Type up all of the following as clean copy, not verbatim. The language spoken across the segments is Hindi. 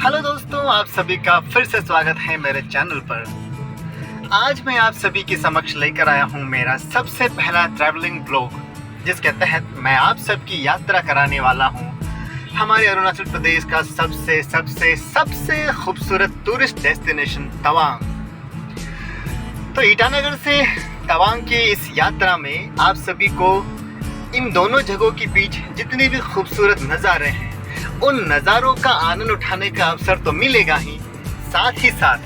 हेलो दोस्तों, आप सभी का फिर से स्वागत है मेरे चैनल पर। आज मैं आप सभी के समक्ष लेकर आया हूं मेरा सबसे पहला ट्रैवलिंग ब्लॉग, जिसके तहत मैं आप सबकी यात्रा कराने वाला हूं हमारे अरुणाचल प्रदेश का सबसे सबसे सबसे खूबसूरत टूरिस्ट डेस्टिनेशन तवांग। तो ईटानगर से तवांग की इस यात्रा में आप सभी को इन दोनों जगहों के बीच जितने भी खूबसूरत नज़ारे हैं उन नज़ारों का आनंद उठाने का अवसर तो मिलेगा ही, साथ ही साथ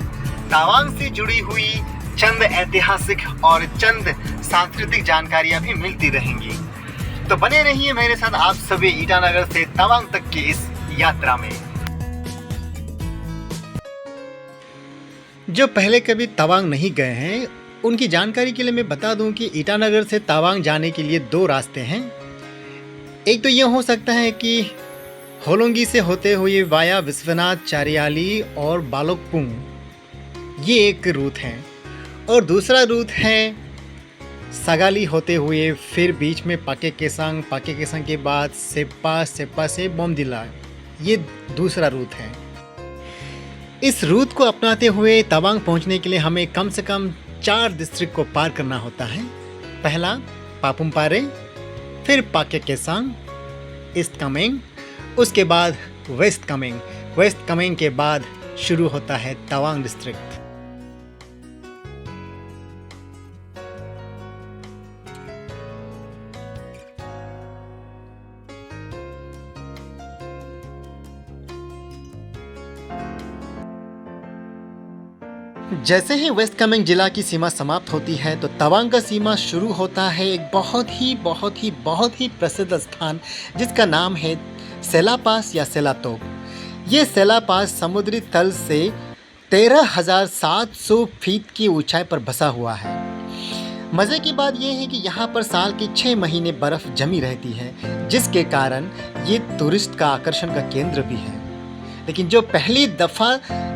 तवांग से जुड़ी हुई चंद ऐतिहासिक और चंद सांस्कृतिक जानकारियां भी मिलती रहेंगी। तो बने रहिए मेरे साथ आप सभी ईटानगर से तवांग तक की इस यात्रा में। जो पहले कभी तवांग नहीं गए हैं उनकी जानकारी के लिए मैं बता दूं कि ईटानगर से तवांग जाने के लिए दो रास्ते हैं। एक तो ये हो सकता है कि होलोंगी से होते हुए वाया विश्वनाथ, चारियाली और बालोकपुंग, ये एक रूट है। और दूसरा रूट है सगाली होते हुए फिर बीच में पाके केसांग के बाद सेप्पा से बोमदिला, ये दूसरा रूट है। इस रूट को अपनाते हुए तवांग पहुंचने के लिए हमें कम से कम 4 डिस्ट्रिक्ट को पार करना होता है। पहला पापुमपारे, फिर पाके केसांग, ईस्ट कामेंग, उसके बाद वेस्ट कामेंग के बाद शुरू होता है तवांग डिस्ट्रिक्ट। जैसे ही वेस्ट कामेंग जिला की सीमा समाप्त होती है तो तवांग का सीमा शुरू होता है एक बहुत ही प्रसिद्ध स्थान जिसका नाम है सेला पास या सेलातोप। ये सेला पास समुद्री तल से 13,700 फीट की ऊंचाई पर बसा हुआ है। मज़े की बात यह है कि यहाँ पर साल के 6 महीने बर्फ़ जमी रहती है, जिसके कारण ये टूरिस्ट का आकर्षण का केंद्र भी है। लेकिन जो पहली दफ़ा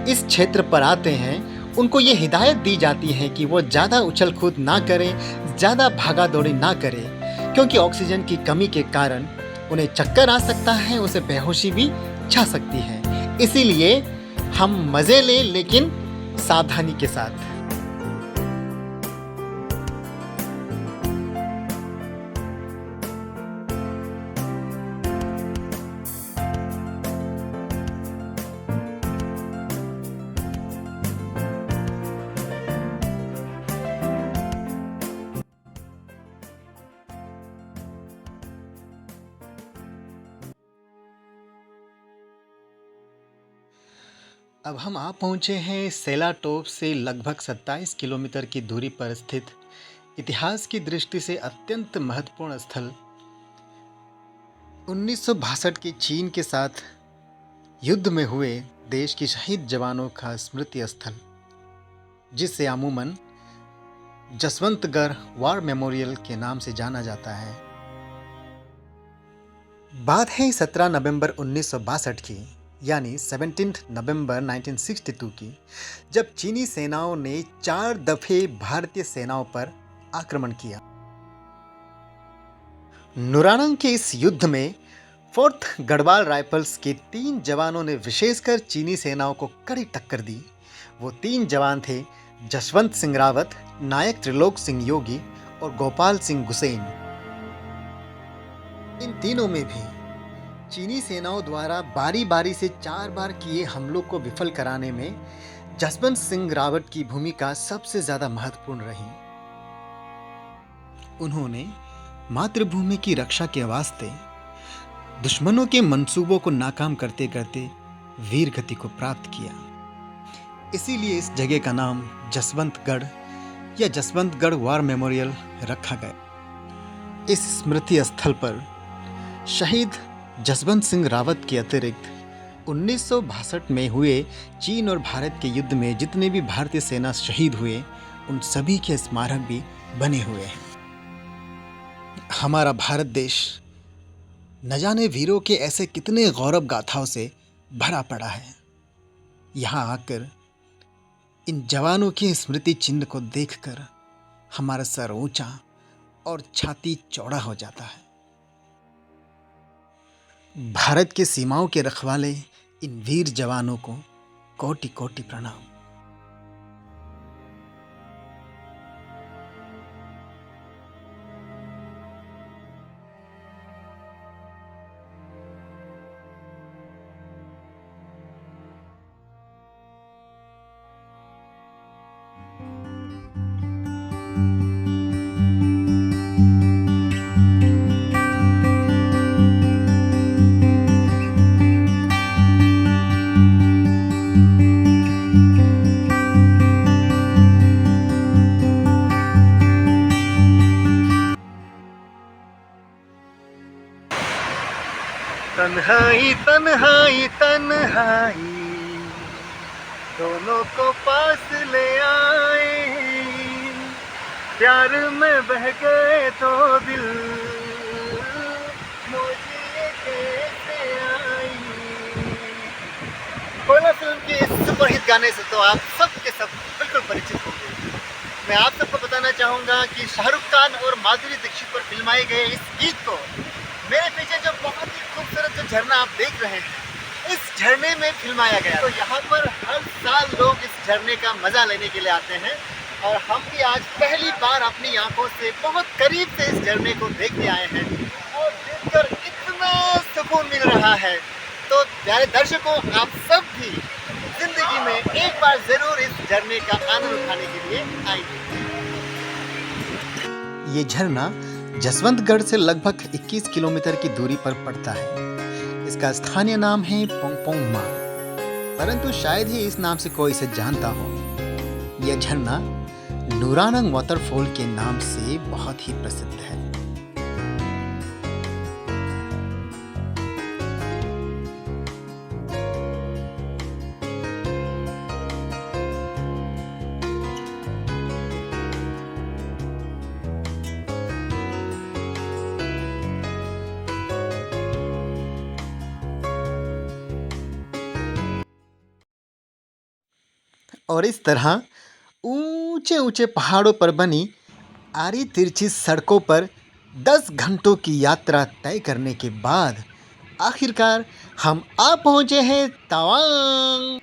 इस क्षेत्र पर आते हैं उनको ये हिदायत दी जाती है कि वो ज़्यादा उछल कूद ना करें, ज़्यादा भागा दौड़ी ना करें, क्योंकि ऑक्सीजन की कमी के कारण उन्हें चक्कर आ सकता है, उसे बेहोशी भी छा सकती है। इसीलिए हम मज़े लें लेकिन सावधानी के साथ। अब हम आ पहुँचे हैं सेलाटोप से लगभग 27 किलोमीटर की दूरी पर स्थित इतिहास की दृष्टि से अत्यंत महत्वपूर्ण स्थल 1962 के चीन के साथ युद्ध में हुए देश के शहीद जवानों का स्मृति स्थल, जिसे अमूमन जसवंतगढ़ वॉर मेमोरियल के नाम से जाना जाता है। बात है 17 नवंबर 1962 की, यानी 17 नवंबर 1962 की, जब चीनी सेनाओं ने 4 दफे भारतीय सेनाओं पर आक्रमण किया। नुरानंग के इस युद्ध में 4th गढ़वाल राइफल्स के 3 जवानों ने विशेषकर चीनी सेनाओं को कड़ी टक्कर दी। वो 3 जवान थे जसवंत सिंह रावत, नायक त्रिलोक सिंह योगी और गोपाल सिंह गुसेन। इन तीनों में भी चीनी सेनाओं द्वारा बारी बारी से 4 बार किए हमलों को विफल कराने में जसवंत सिंह रावत की भूमिका सबसे ज्यादा महत्वपूर्ण रही। उन्होंने मातृभूमि की रक्षा के वास्ते दुश्मनों के मंसूबों को नाकाम करते करते वीर गति को प्राप्त किया। इसीलिए इस जगह का नाम जसवंतगढ़ या जसवंतगढ़ वॉर मेमोरियल रखा गया। इस स्मृति स्थल पर शहीद जसवंत सिंह रावत के अतिरिक्त 1962 में हुए चीन और भारत के युद्ध में जितने भी भारतीय सेना शहीद हुए उन सभी के स्मारक भी बने हुए हैं। हमारा भारत देश न जाने वीरों के ऐसे कितने गौरव गाथाओं से भरा पड़ा है। यहाँ आकर इन जवानों के स्मृति चिन्ह को देखकर हमारा सर ऊंचा और छाती चौड़ा हो जाता है। भारत की सीमाओं के रखवाले इन वीर जवानों को कोटि कोटि प्रणाम। तन्हाई तन्हाई तन्हाई दोनों को पास ले आए, प्यार में बह गए तो दिल मुझे कैसे आई। कोयला फिल्म के इस सुपरहिट गाने से तो आप सब के सब बिल्कुल परिचित होंगे। मैं आप सबको बताना चाहूँगा कि शाहरुख खान और माधुरी दीक्षित पर फिल्माए गए इस गीत को मेरे पीछे जो बहुत ही खूबसूरत जो झरना आप देख रहे हैं, इस झरने में फिल्माया गया। तो यहाँ पर हर साल लोग इस झरने का मजा लेने के लिए आते हैं और हम भी आज पहली बार अपनी आंखों से बहुत करीब से इस झरने को देखने आए हैं और देखकर इतना सुकून मिल रहा है। तो प्यारे दर्शकों, आप सब भी जिंदगी में एक बार जरूर इस झरने का आनंद उठाने के लिए आएंगे। ये झरना जसवंतगढ़ से लगभग 21 किलोमीटर की दूरी पर पड़ता है। इसका स्थानीय नाम है पोंगपोंग मा, परंतु शायद ही इस नाम से कोई इसे जानता हो। यह झरना नूरानंग वाटरफॉल के नाम से बहुत ही प्रसिद्ध है। और इस तरह ऊंचे ऊंचे पहाड़ों पर बनी आड़ी तिरछी सड़कों पर 10 घंटों की यात्रा तय करने के बाद आखिरकार हम आ पहुंचे हैं तवांग।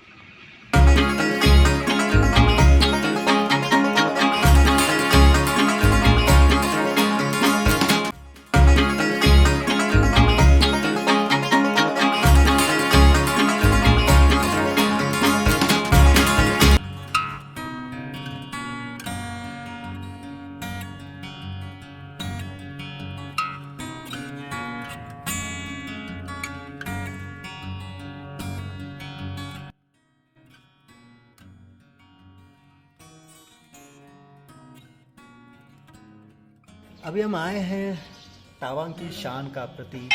अभी हम आए हैं तवांग की शान का प्रतीक,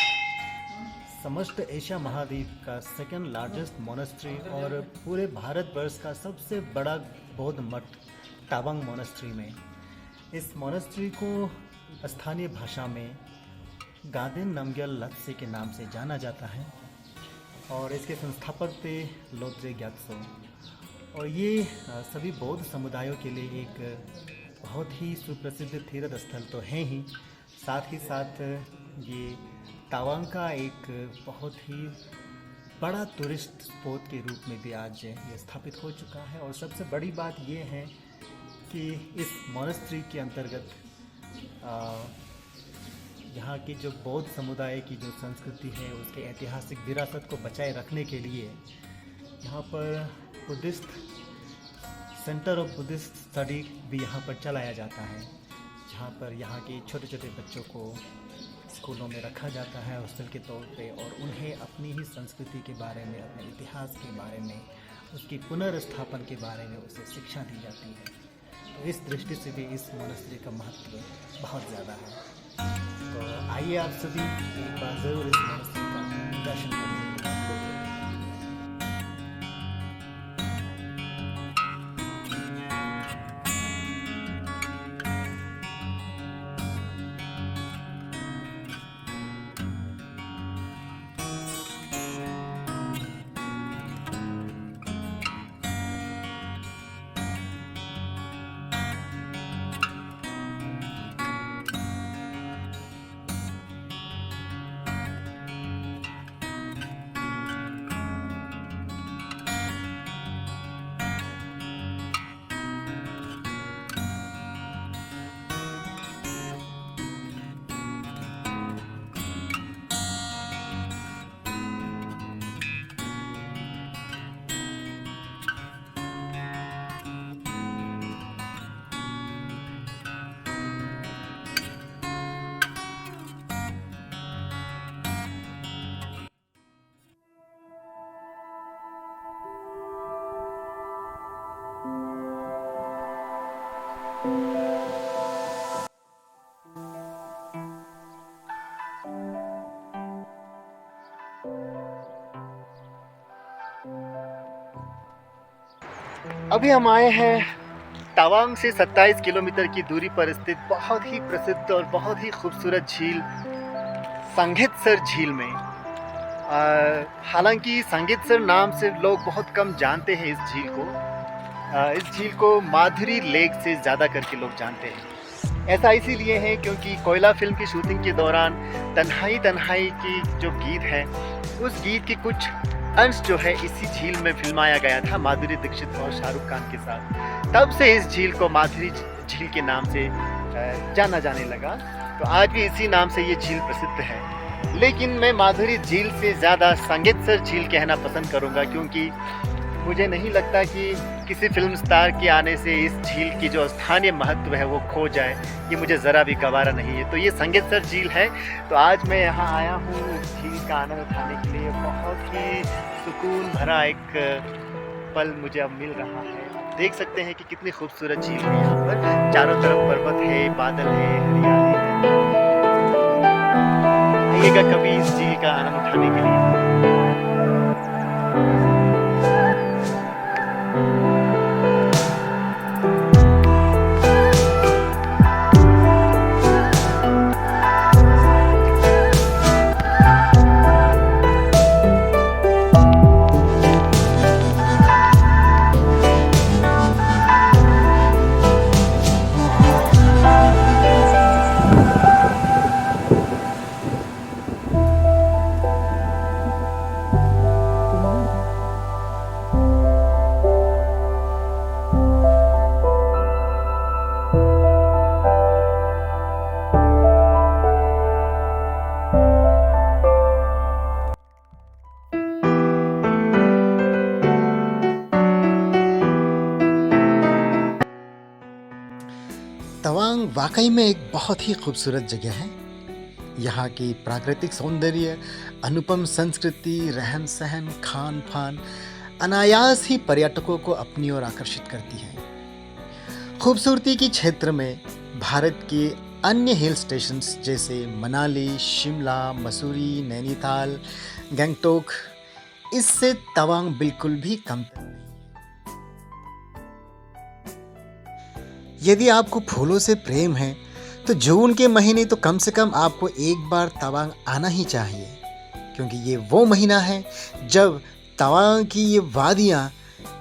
समस्त एशिया महाद्वीप का सेकंड लार्जेस्ट मोनेस्ट्री और पूरे भारतवर्ष का सबसे बड़ा बौद्ध मठ तवांग मोनेस्ट्री में। इस मोनेस्ट्री को स्थानीय भाषा में गादेन नमग्यल लत्से के नाम से जाना जाता है और इसके संस्थापक थे लोत्से ग्यात्सो। और ये सभी बौद्ध समुदायों के लिए एक बहुत ही सुप्रसिद्ध तीर्थ स्थल तो है ही, साथ ही साथ ये तवांग का एक बहुत ही बड़ा टूरिस्ट स्पॉट के रूप में भी आज ये स्थापित हो चुका है। और सबसे बड़ी बात ये है कि इस मोनेस्ट्री के अंतर्गत यहाँ की जो बौद्ध समुदाय की जो संस्कृति है, उसके ऐतिहासिक विरासत को बचाए रखने के लिए यहाँ पर Buddhist centre of Buddhist study भी यहाँ पर चलाया जाता है, जहाँ पर यहाँ के छोटे छोटे बच्चों को स्कूलों में रखा जाता है हॉस्टल के तौर पे और उन्हें अपनी ही संस्कृति के बारे में, अपने इतिहास के बारे में, उसकी पुनर्स्थापन के बारे में उसे शिक्षा दी जाती है। तो इस दृष्टि से भी इस मोनेस्ट्री का महत्व बहुत ज़्यादा है। तो आइए आप सभी एक बार ज़रूर इस मोनेस्ट्री का दर्शन करें। अभी हम आए हैं तवांग से 27 किलोमीटर की दूरी पर स्थित बहुत ही प्रसिद्ध और बहुत ही खूबसूरत झील संगीतसर झील में। हालांकि संगीतसर नाम से लोग बहुत कम जानते हैं इस झील को। इस झील को माधुरी लेक से ज़्यादा करके लोग जानते हैं। ऐसा इसीलिए है क्योंकि कोयला फिल्म की शूटिंग के दौरान तन्हाई तन्हाई की जो गीत है, उस गीत की कुछ अंश जो है इसी झील में फिल्माया गया था माधुरी दीक्षित और शाहरुख खान के साथ। तब से इस झील को माधुरी झील के नाम से जाना जाने लगा। तो आज भी इसी नाम से ये झील प्रसिद्ध है। लेकिन मैं माधुरी झील से ज़्यादा संगीतसर झील कहना पसंद करूँगा, क्योंकि मुझे नहीं लगता कि किसी फिल्म स्टार के आने से इस झील की जो स्थानीय महत्व है वो खो जाए। ये मुझे ज़रा भी गवारा नहीं है। तो ये संगीतसर झील है। तो आज मैं यहाँ आया हूँ इस झील का आनंद उठाने के लिए। बहुत ही सुकून भरा एक पल मुझे अब मिल रहा है। आप देख सकते हैं कि कितनी खूबसूरत झील है। यहाँ पर चारों तरफ पर्वत है, बादल है, हरियाली है। आइएगा कभी इस झील का आनंद उठाने के लिए। तवांग वाकई में एक बहुत ही खूबसूरत जगह है। यहाँ की प्राकृतिक सौंदर्य, अनुपम संस्कृति, रहन सहन, खान पान अनायास ही पर्यटकों को अपनी ओर आकर्षित करती है। खूबसूरती के क्षेत्र में भारत के अन्य हिल स्टेशंस जैसे मनाली, शिमला, मसूरी, नैनीताल, गंगटोक, इससे तवांग बिल्कुल भी कमतर नहीं। यदि आपको फूलों से प्रेम है तो जून के महीने तो कम से कम आपको एक बार तवांग आना ही चाहिए, क्योंकि ये वो महीना है जब तवांग की ये वादियाँ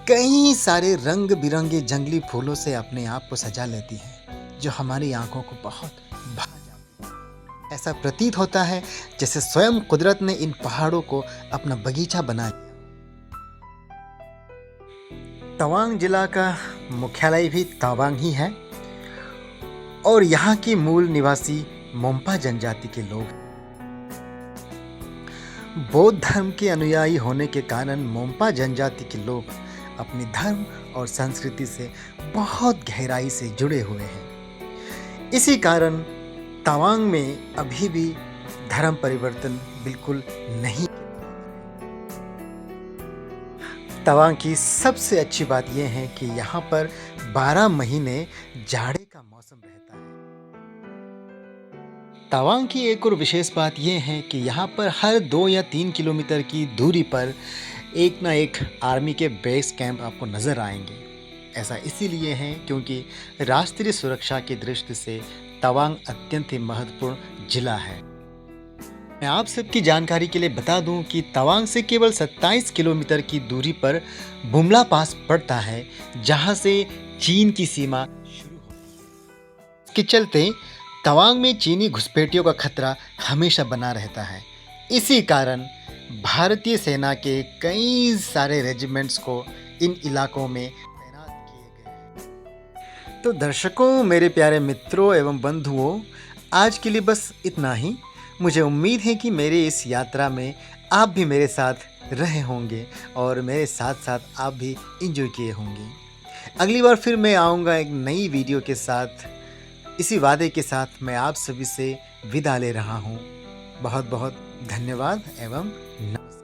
कई सारे रंग बिरंगे जंगली फूलों से अपने आप को सजा लेती हैं, जो हमारी आंखों को बहुत भा जाती है। ऐसा प्रतीत होता है जैसे स्वयं कुदरत ने इन पहाड़ों को अपना बगीचा बना दिया। तवांग जिला का मुख्यालय भी तवांग ही है और यहाँ की मूल निवासी मोम्पा जनजाति के लोग। बौद्ध धर्म के अनुयायी होने के कारण मोम्पा जनजाति के लोग अपने धर्म और संस्कृति से बहुत गहराई से जुड़े हुए हैं। इसी कारण तवांग में अभी भी धर्म परिवर्तन बिल्कुल नहीं। तवांग की सबसे अच्छी बात यह है कि यहाँ पर 12 महीने जाड़े का मौसम रहता है। तवांग की एक और विशेष बात यह है कि यहाँ पर हर 2 या 3 किलोमीटर की दूरी पर एक ना एक आर्मी के बेस कैंप आपको नज़र आएंगे। ऐसा इसीलिए है क्योंकि राष्ट्रीय सुरक्षा की दृष्टि से तवांग अत्यंत ही महत्वपूर्ण जिला है। मैं आप सबकी जानकारी के लिए बता दूं कि तवांग से केवल 27 किलोमीटर की दूरी पर बुमला पास पड़ता है, जहां से चीन की सीमा शुरू होती है। इसके चलते तवांग में चीनी घुसपैठियों का खतरा हमेशा बना रहता है। इसी कारण भारतीय सेना के कई सारे रेजिमेंट्स को इन इलाकों में तैनात किए गए हैं। तो दर्शकों, मेरे प्यारे मित्रों एवं बंधुओं, आज के लिए बस इतना ही। मुझे उम्मीद है कि मेरे इस यात्रा में आप भी मेरे साथ रहे होंगे और मेरे साथ साथ आप भी एंजॉय किए होंगे। अगली बार फिर मैं आऊँगा एक नई वीडियो के साथ। इसी वादे के साथ मैं आप सभी से विदा ले रहा हूँ। बहुत बहुत धन्यवाद एवं नमस्कार।